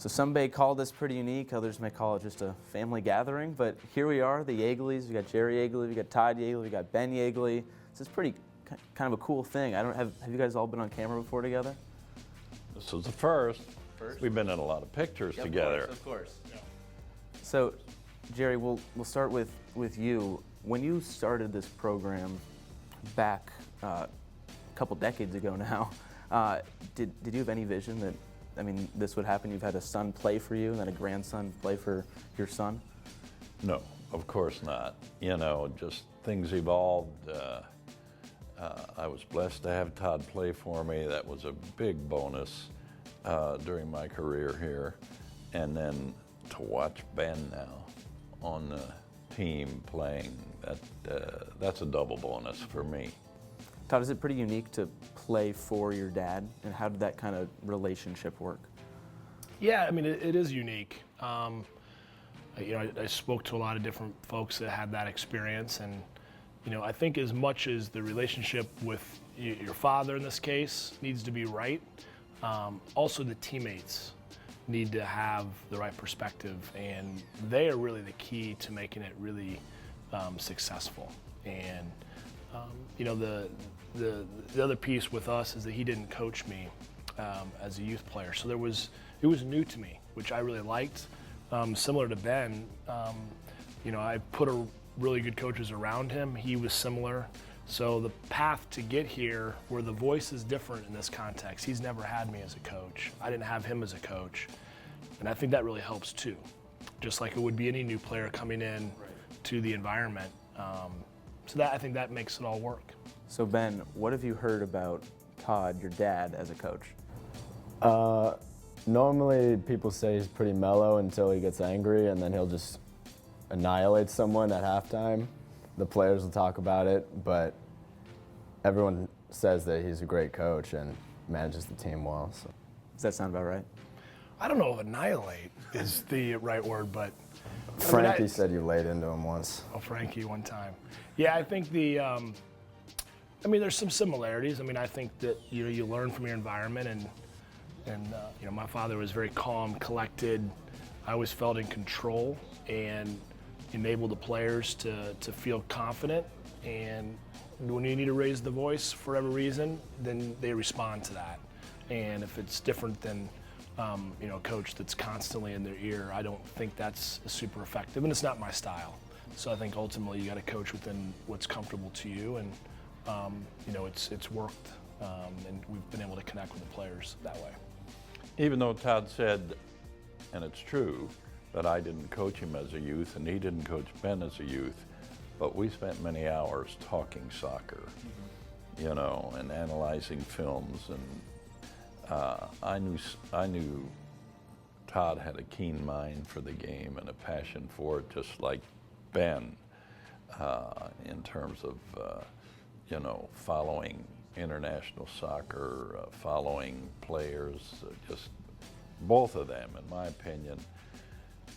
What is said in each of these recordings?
So some may call this pretty unique, others may call it just a family gathering, but here we are, the Yeagleys. We got Jerry Yeagley, we got Todd Yeagley, we got Ben Yeagley. This is pretty kind of a cool thing. Have you guys all been on camera before together? This was the first. We've been in a lot of pictures together. Of course. Yeah. So, Jerry, we'll start with you. When you started this program back a couple decades ago now, did you have any vision that, this would happen? You've had a son play for you and then a grandson play for your son? No, of course not. Just things evolved. I was blessed to have Todd play for me. That was a big bonus during my career here. And then to watch Ben now on the team playing, that's a double bonus for me. Todd, is it pretty unique to play for your dad, and how did that kind of relationship work? Yeah, it is unique. I spoke to a lot of different folks that had that experience, and I think as much as the relationship with your father in this case needs to be right, also the teammates need to have the right perspective, and they are really the key to making it really successful. And the other piece with us is that he didn't coach me as a youth player, so it was new to me, which I really liked. Similar to Ben, I put really good coaches around him. He was similar. So the path to get here, where the voice is different in this context, he's never had me as a coach. I didn't have him as a coach. And I think that really helps too. Just like it would be any new player coming in to the environment. So I think that makes it all work. So Ben, what have you heard about Todd, your dad, as a coach? Normally people say he's pretty mellow until he gets angry, and then he'll just annihilate someone at halftime. The players will talk about it, but everyone says that he's a great coach and manages the team well. So. Does that sound about right? I don't know if annihilate is the right word, but Frankie said you laid into him once. Oh, Frankie, one time. Yeah, I think there's some similarities. I think that you learn from your environment, and my father was very calm, collected. I always felt in control and enabled the players to feel confident. And when you need to raise the voice for whatever reason, then they respond to that. And if it's different than a coach that's constantly in their ear, I don't think that's super effective, and it's not my style. So I think ultimately you got to coach within what's comfortable to you, and it's worked, and we've been able to connect with the players that way. Even though Todd said, and it's true, that I didn't coach him as a youth and he didn't coach Ben as a youth, but we spent many hours talking soccer, and analyzing films, and I knew Todd had a keen mind for the game and a passion for it, just like Ben, in terms of following international soccer, following players, just both of them, in my opinion,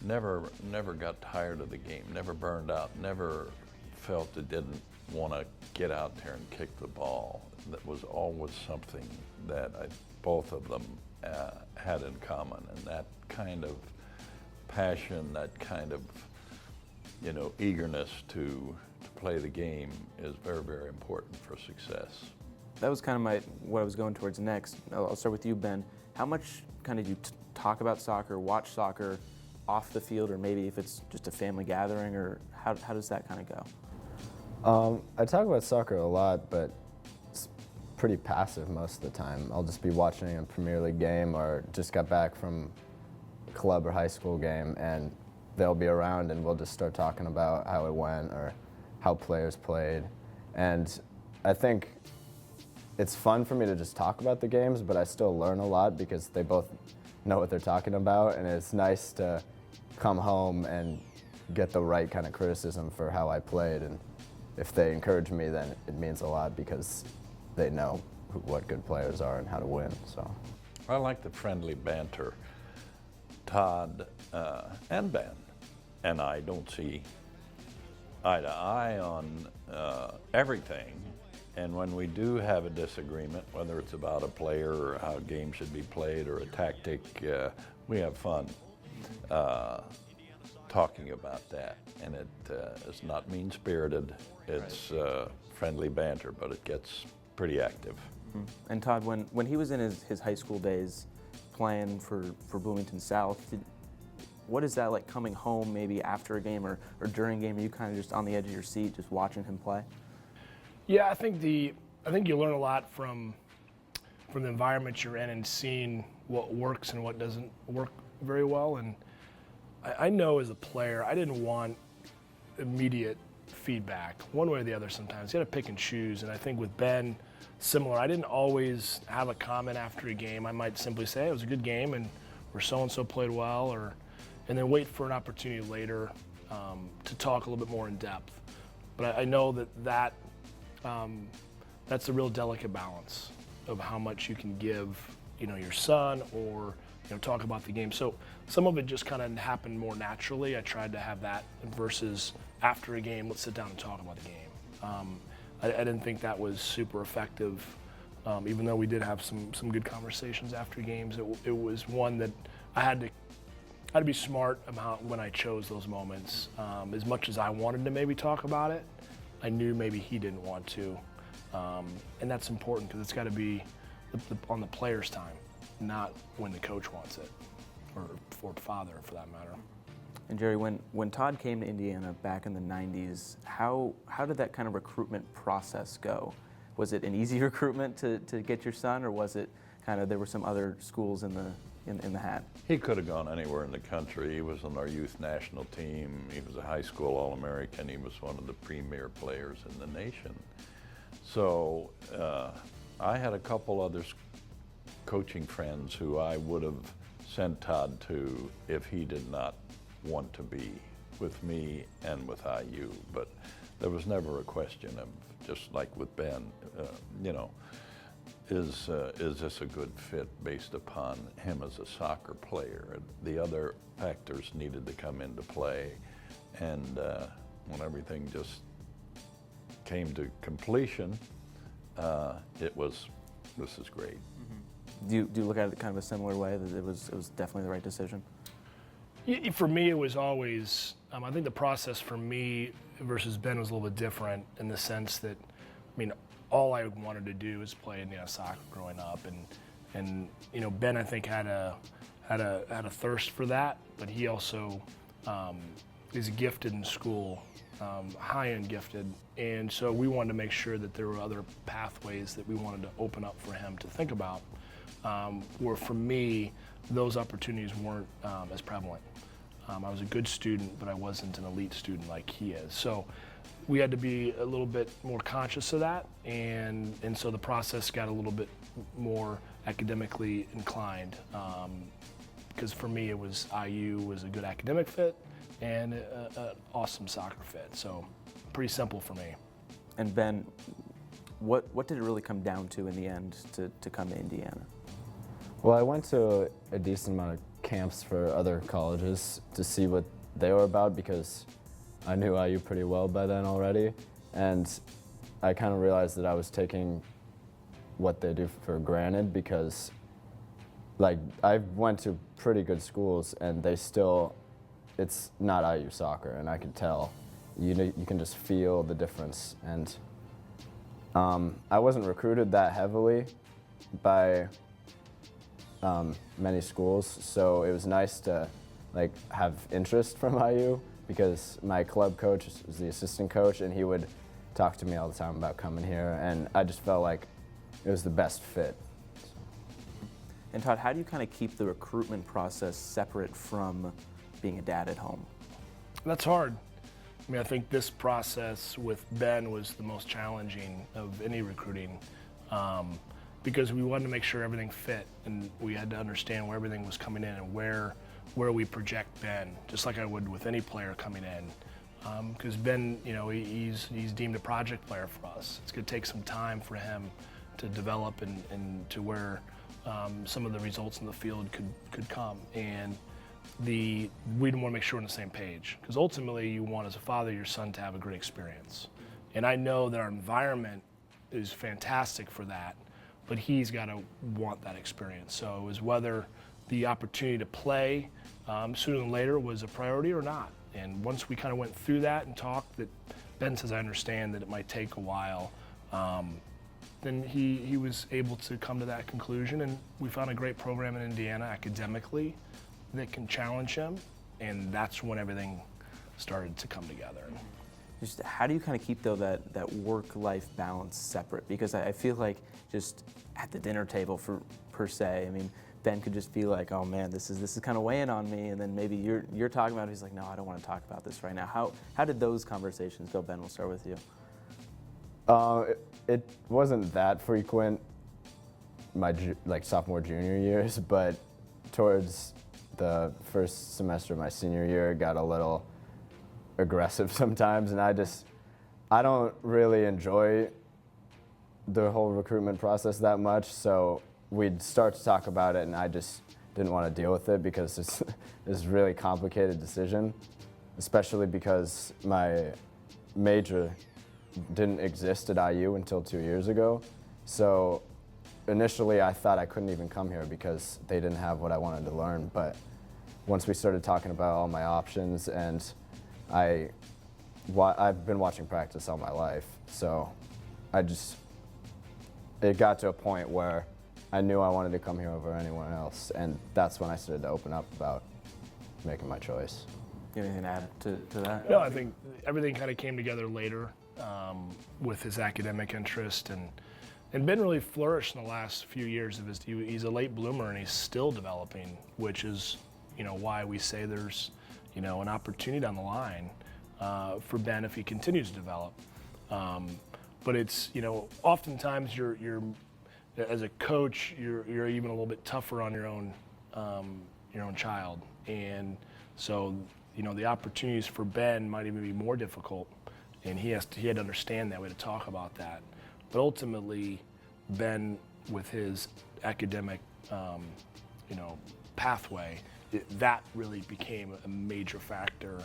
never got tired of the game, never burned out, never felt they didn't want to get out there and kick the ball. That was always something that both of them had in common, and that kind of passion, that kind of eagerness to play the game is very, very important for success. That was kind of what I was going towards next. I'll start with you, Ben. How much kind of do you talk about soccer, watch soccer off the field, or maybe if it's just a family gathering, or how does that kind of go? I talk about soccer a lot, but it's pretty passive most of the time. I'll just be watching a Premier League game, or just got back from a club or high school game, and they'll be around and we'll just start talking about how it went or how players played. And I think it's fun for me to just talk about the games, but I still learn a lot because they both know what they're talking about, and it's nice to come home and get the right kind of criticism for how I played. And if they encourage me, then it means a lot because they know what good players are and how to win. So I like the friendly banter. Todd and Ben and I don't see eye to eye on everything, And when we do have a disagreement, whether it's about a player or how a game should be played or a tactic, we have fun talking about that. And it's not mean-spirited, it's friendly banter, but it gets pretty active. And Todd, when he was in his high school days playing for Bloomington South, what is that like coming home maybe after a game or during a game? Are you kind of just on the edge of your seat just watching him play? Yeah, I think you learn a lot from the environment you're in and seeing what works and what doesn't work very well. And I know as a player, I didn't want immediate feedback one way or the other sometimes. You got to pick and choose. And I think with Ben, similar. I didn't always have a comment after a game. I might simply say, hey, it was a good game and or so-and-so played well, and then wait for an opportunity later to talk a little bit more in depth. But I know that's a real delicate balance of how much you can give, your son or, talk about the game. So some of it just kind of happened more naturally. I tried to have that versus after a game, let's sit down and talk about the game. I didn't think that was super effective, even though we did have some good conversations after games. It was one that I had to be smart about when I chose those moments. As much as I wanted to maybe talk about it, I knew maybe he didn't want to. And that's important because it's got to be on the player's time, not when the coach wants it, or for father for that matter. And Jerry, when Todd came to Indiana back in the 90s, how did that kind of recruitment process go? Was it an easy recruitment to get your son, or was it kind of there were some other schools in the hat? He could have gone anywhere in the country. He was on our youth national team. He was a high school All-American. He was one of the premier players in the nation. So I had a couple other coaching friends who I would have sent Todd to if he did not want to be with me and with IU, but there was never a question of, just like with Ben, is this a good fit based upon him as a soccer player? The other factors needed to come into play, and when everything just came to completion, it was, this is great. Mm-hmm. Do you look at it kind of a similar way, that it was definitely the right decision? For me, it was always, I think the process for me versus Ben was a little bit different in the sense that, all I wanted to do was play Indiana soccer growing up, and Ben I think had a thirst for that, but he also is gifted in school, high-end gifted, and so we wanted to make sure that there were other pathways that we wanted to open up for him to think about, where for me, those opportunities weren't as prevalent. I was a good student, but I wasn't an elite student like he is. So we had to be a little bit more conscious of that, and so the process got a little bit more academically inclined, because for me it was IU was a good academic fit and an awesome soccer fit. So pretty simple for me. And Ben, what did it really come down to in the end to come to Indiana? Well, I went to a decent amount of camps for other colleges to see what they were about because I knew IU pretty well by then already, and I kind of realized that I was taking what they do for granted because, like, I went to pretty good schools and they still, it's not IU soccer, and I could tell. You can just feel the difference, and I wasn't recruited that heavily by many schools, so it was nice to have interest from IU because my club coach was the assistant coach and he would talk to me all the time about coming here, and I just felt like it was the best fit. And Todd, how do you kind of keep the recruitment process separate from being a dad at home? That's hard. I think this process with Ben was the most challenging of any recruiting, because we wanted to make sure everything fit, and we had to understand where everything was coming in and where we project Ben, just like I would with any player coming in. Because Ben, he's deemed a project player for us. It's going to take some time for him to develop and to where some of the results in the field could come. And we want to make sure we're on the same page, because ultimately you want, as a father, your son to have a great experience. And I know that our environment is fantastic for that, but he's got to want that experience. So it was whether the opportunity to play sooner than later was a priority or not. And once we kind of went through that and talked, that Ben says, I understand that it might take a while, then he was able to come to that conclusion, and we found a great program in Indiana academically that can challenge him, and that's when everything started to come together. Just how do you kind of keep, though, that work-life balance separate? Because I feel like just at the dinner table, per se, I mean, Ben could just feel like, oh man, this is kind of weighing on me, and then maybe you're talking about it, he's like, no, I don't want to talk about this right now. How did those conversations go? Ben, we'll start with you. It wasn't that frequent my sophomore, junior years, but towards the first semester of my senior year, it got a little aggressive sometimes, and I don't really enjoy the whole recruitment process that much, so we'd start to talk about it, and I just didn't want to deal with it because it's a really complicated decision, especially because my major didn't exist at IU until 2 years ago. So initially I thought I couldn't even come here because they didn't have what I wanted to learn, but once we started talking about all my options, and I've been watching practice all my life, so it got to a point where I knew I wanted to come here over anyone else, and that's when I started to open up about making my choice. You have anything to add to that? No, I think everything kind of came together later with his academic interest, and Ben really flourished in the last few years of his. He's a late bloomer, and he's still developing, which is, why we say there's, an opportunity down the line for Ben if he continues to develop. But it's, oftentimes you're as a coach, you're even a little bit tougher on your own child, and so the opportunities for Ben might even be more difficult, and he had to understand that. We had to talk about that. But ultimately, Ben, with his academic pathway, that really became a major factor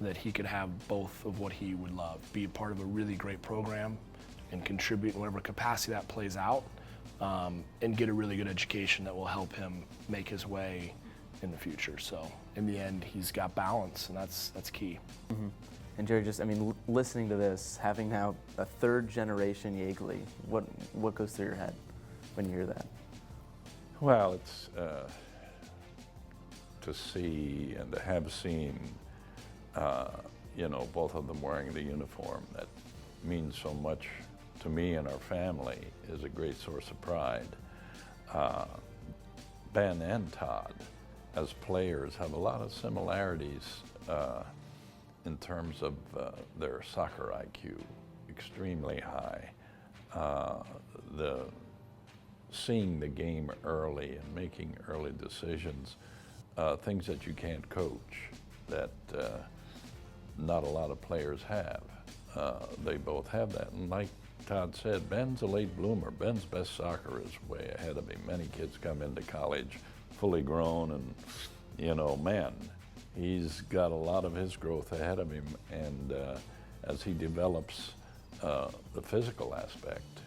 that he could have both of what he would love: be a part of a really great program and contribute in whatever capacity that plays out, and get a really good education that will help him make his way in the future. So in the end, he's got balance, and that's key. Mm-hmm. And Jerry, listening to this, having now a third generation Yeagley, what goes through your head when you hear that? Well, it's to see and to have seen, both of them wearing the uniform, that means so much to me and our family, is a great source of pride. Ben and Todd, as players, have a lot of similarities in terms of their soccer IQ, extremely high. Seeing the game early and making early decisions, things that you can't coach, that not a lot of players have. They both have that, and like Todd said, Ben's a late bloomer. Ben's best soccer is way ahead of him. Many kids come into college fully grown, and man, he's got a lot of his growth ahead of him, and as he develops the physical aspect,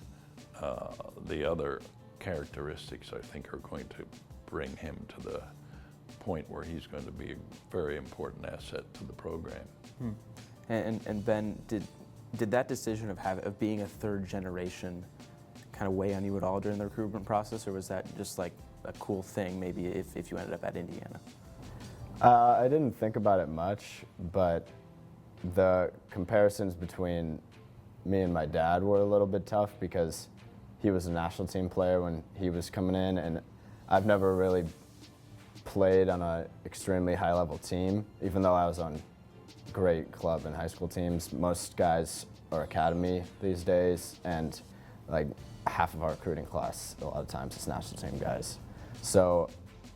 the other characteristics, I think, are going to bring him to the point where he's going to be a very important asset to the program. And Ben, did that decision of being a third generation kind of weigh on you at all during the recruitment process, or was that just like a cool thing maybe if you ended up at Indiana? I didn't think about it much, but the comparisons between me and my dad were a little bit tough because he was a national team player when he was coming in, and I've never really played on an extremely high-level team, even though I was on great club and high school teams. Most guys are academy these days, and like half of our recruiting class, a lot of times, it's national team guys. So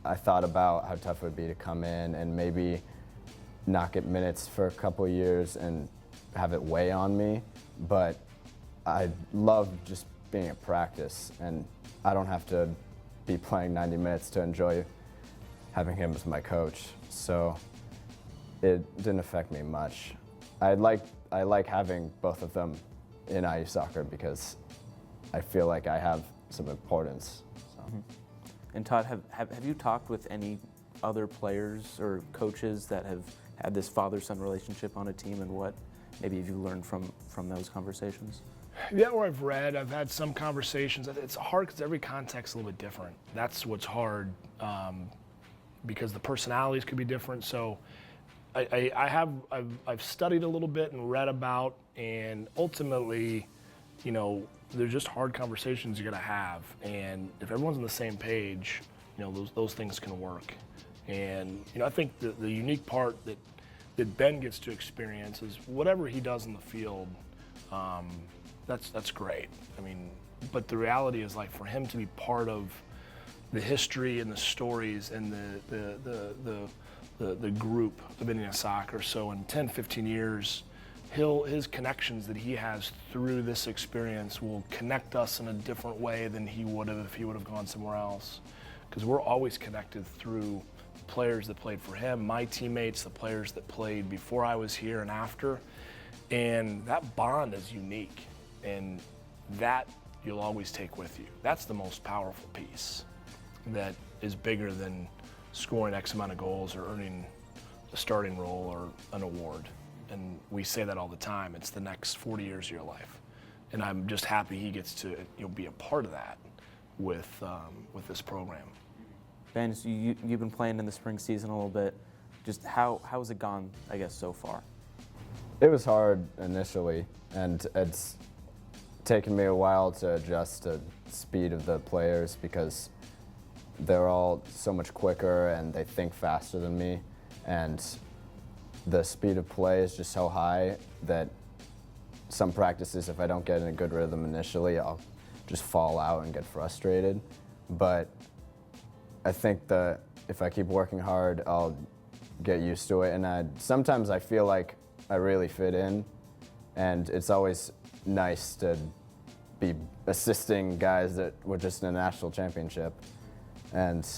I thought about how tough it would be to come in and maybe not get minutes for a couple of years and have it weigh on me, but I love just being at practice, and I don't have to be playing 90 minutes to enjoy having him as my coach. So it didn't affect me much. I like having both of them in IU soccer because I feel like I have some importance. So. And Todd, have you talked with any other players or coaches that have had this father-son relationship on a team, and what maybe have you learned from those conversations? Yeah, where I've read, I've had some conversations. It's hard because every context is a little bit different. That's what's hard, because the personalities could be different. So I've studied a little bit and read about, and ultimately, you know, there's just hard conversations you're gonna have. And if everyone's on the same page, you know, those things can work. And you know, I think the unique part that Ben gets to experience is whatever he does in the field. That's great. I mean, but the reality is, like, for him to be part of the history and the stories and the group of Indiana soccer. So in 10, 15 years, his connections that he has through this experience will connect us in a different way than he would have if he would have gone somewhere else. Because we're always connected through players that played for him, my teammates, the players that played before I was here and after. And that bond is unique, and that you'll always take with you. That's the most powerful piece that is bigger than scoring X amount of goals or earning a starting role or an award. And we say that all the time. It's the next 40 years of your life. And I'm just happy he gets to, you know, be a part of that with this program. Ben, so you've been playing in the spring season a little bit. Just how has it gone, I guess, so far? It was hard initially, and it's taken me a while to adjust to the speed of the players because they're all so much quicker and they think faster than me. And the speed of play is just so high that some practices, if I don't get in a good rhythm initially, I'll just fall out and get frustrated. But I think that if I keep working hard, I'll get used to it. And sometimes I feel like I really fit in, and it's always nice to be assisting guys that were just in a national championship. And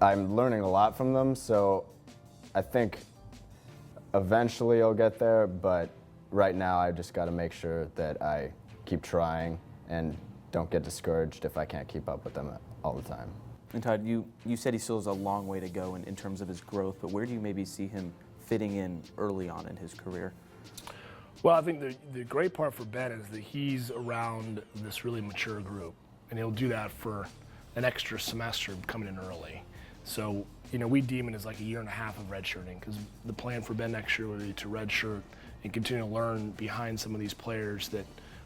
I'm learning a lot from them, so I think eventually I'll get there, but right now I just got to make sure that I keep trying and don't get discouraged if I can't keep up with them all the time. And Todd, you said he still has a long way to go in terms of his growth, but where do you maybe see him fitting in early on in his career? Well, I think the great part for Ben is that he's around this really mature group, and he'll do that for an extra semester coming in early. So, you know, we deem it as like a year and a half of redshirting, because the plan for Ben next year would be to redshirt and continue to learn behind some of these players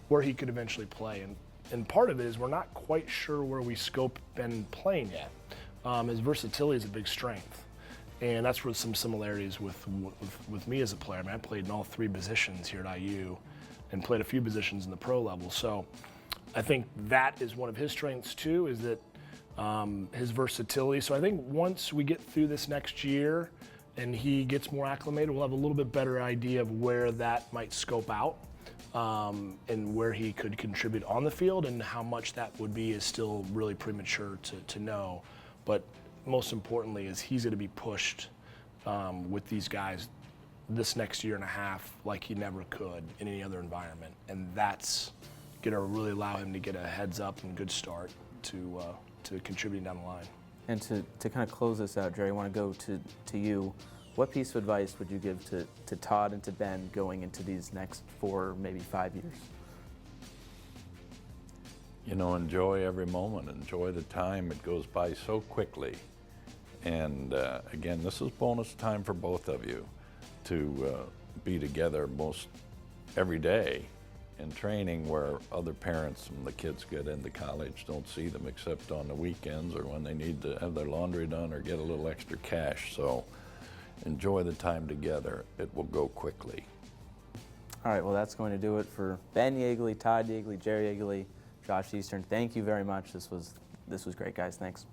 where he could eventually play. And part of it is we're not quite sure where we scope Ben playing yet. His versatility is a big strength. And that's where some similarities with me as a player. I mean, I played in all three positions here at IU and played a few positions in the pro level. So I think that is one of his strengths too, is that his versatility. So I think once we get through this next year and he gets more acclimated, we'll have a little bit better idea of where that might scope out, and where he could contribute on the field, and how much that would be is still really premature to know. But most importantly is he's going to be pushed with these guys this next year and a half like he never could in any other environment. And that's going to really allow him to get a heads up and good start to contributing down the line. And to kind of close this out, Jerry, I want to go to you. What piece of advice would you give to Todd and to Ben going into these next 4, maybe 5 years? You know, enjoy every moment, enjoy the time. It goes by so quickly. And again, this is bonus time for both of you to be together most every day in training, where other parents and the kids get into college don't see them except on the weekends or when they need to have their laundry done or get a little extra cash. So enjoy the time together. It will go quickly. All right, well, that's going to do it for Ben Yeagley, Todd Yeagley, Jerry Yeagley, Josh Eastern. Thank you very much. This was great, guys. Thanks.